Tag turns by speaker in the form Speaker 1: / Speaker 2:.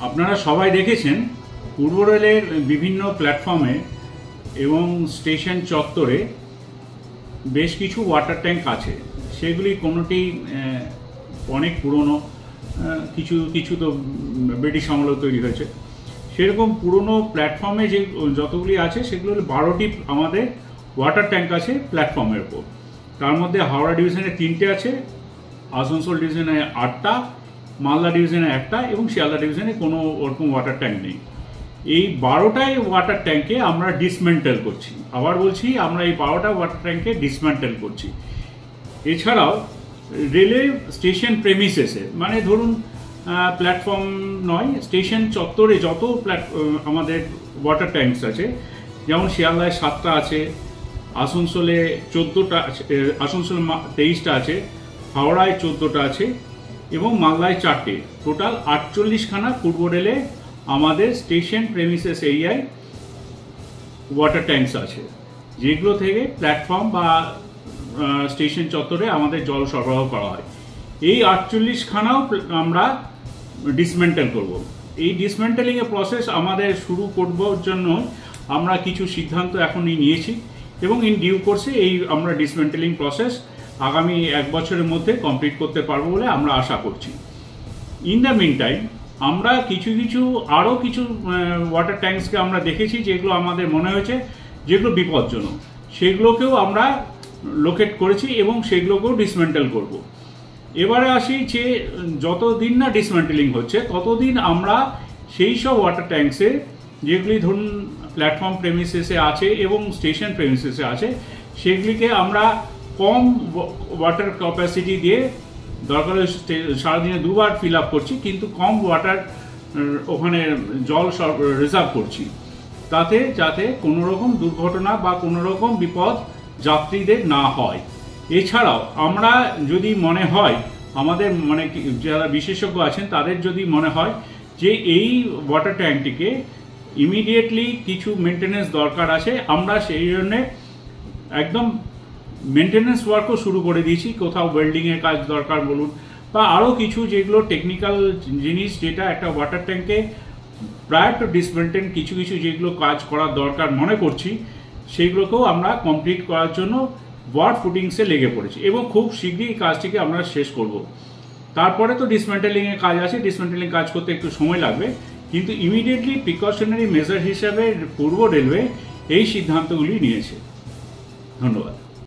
Speaker 1: আপনারা সবাই দেখেছেন পূর্ব রেলের বিভিন্ন প্ল্যাটফর্মে এবং স্টেশন চত্বরে বেশ কিছু ওয়াটার ট্যাঙ্ক আছে। সেগুলি কোনোটি অনেক পুরনো, কিছু কিছু তো ব্রিটিশ আমলেও তৈরি হয়েছে। সেরকম পুরনো প্ল্যাটফর্মে যে যতগুলি আছে সেগুলো 12টি আমাদের ওয়াটার ট্যাঙ্ক আছে প্ল্যাটফর্মের উপর। তার মধ্যে হাওড়া ডিভিশনে 3টে আছে, আসানসোল ডিভিশনে 8টা, মালদা ডিভিশনে 1টা এবং শিয়ালদা ডিভিশনে কোনো ওরকম ওয়াটার ট্যাঙ্ক নেই। এই 12টাই ওয়াটার ট্যাঙ্কে আমরা ডিসমেন্টেল করছি। আবার বলছি, আমরা এই 12টা ওয়াটার ট্যাঙ্কে ডিসমেন্টেল করছি। এছাড়াও রেলের স্টেশন প্রেমিসেসে, মানে ধরুন প্ল্যাটফর্ম নয়, স্টেশন চত্বরে যত আমাদের ওয়াটার ট্যাঙ্কস আছে, যেমন শিয়ালদায় 7টা আছে, আসানসোলে 14টা আছে, আসানসোলে 23টা আছে, হাওড়ায় 14টা আছে এবং মালদায় 4টে। টোটাল 48খানা পূর্ব রেলে আমাদের স্টেশন প্রেমিসেস এরিয়ায় ওয়াটার ট্যাঙ্কস আছে, যেগুলো থেকে প্ল্যাটফর্ম বা স্টেশন চত্বরে আমাদের জল সরবরাহ করা হয়। এই 48খানাও আমরা ডিসমেন্টেল করব। এই ডিসমেন্টেলিংয়ের প্রসেস আমাদের শুরু করবার জন্য আমরা কিছু সিদ্ধান্ত এখনই নিয়েছি এবং ইন ডিউ কোর্সে এই আমরা ডিসমেন্টেলিং প্রসেস আগামী 1 বছরের মধ্যে কমপ্লিট করতে পারবো বলে আমরা আশা করছি। ইন দ্য মিন টাইম আমরা আরও কিছু ওয়াটার ট্যাঙ্কসকে আমরা দেখেছি যেগুলো আমাদের মনে হয়েছে যেগুলো বিপজ্জনক, সেগুলোকেও আমরা লোকেট করেছি এবং সেগুলোকেও ডিসমেন্টেল করব। এবারে আসি যে যতদিন না ডিসমেন্টেলিং হচ্ছে ততদিন আমরা সেই সব ওয়াটার ট্যাঙ্কসে যেগুলি ধরুন প্ল্যাটফর্ম প্রেমিসেসে আছে এবং স্টেশন প্রেমিসেসে আছে, সেগুলিকে আমরা কম ওয়াটার ক্যাপাসিটি দিয়ে, দরকার সারাদিনে 2বার ফিল আপ করছি, কিন্তু কম ওয়াটার ওখানে জল রিজার্ভ করছি, যাতে কোনো রকম দুর্ঘটনা বা কোনো রকম বিপদ যাত্রীদের না হয়। এছাড়াও আমরা যদি মনে হয়, আমাদের মানে যারা বিশেষজ্ঞ আছেন তাদের যদি মনে হয় যে এই ওয়াটার ট্যাঙ্কটিকে ইমিডিয়েটলি কিছু মেনটেন্যান্স দরকার আছে, আমরা সেই জন্যে একদম মেনটেন্যান্স ওয়ার্কও শুরু করে দিয়েছি। কোথাও ওয়েল্ডিংয়ের কাজ দরকার বলুন বা আরও কিছু যেগুলো টেকনিক্যাল জিনিস, যেটা একটা ওয়াটার ট্যাঙ্কে প্রায়র টু ডিসমেন্টেল কিছু যেগুলো কাজ করার দরকার মনে করছি, সেইগুলোকেও আমরা কমপ্লিট করার জন্য ওয়ার্ড ফুটিংসে লেগে পড়েছি এবং খুব শীঘ্রই এই কাজটিকে আমরা শেষ করব। তারপরে তো ডিসমেন্টেলিংয়ের কাজ আছে, ডিসমেন্টেলিং কাজ করতে একটু সময় লাগবে, কিন্তু ইমিডিয়েটলি প্রিকশনারি মেজার হিসাবে পূর্ব রেলওয়ে এই সিদ্ধান্তগুলি নিয়েছে। ধন্যবাদ।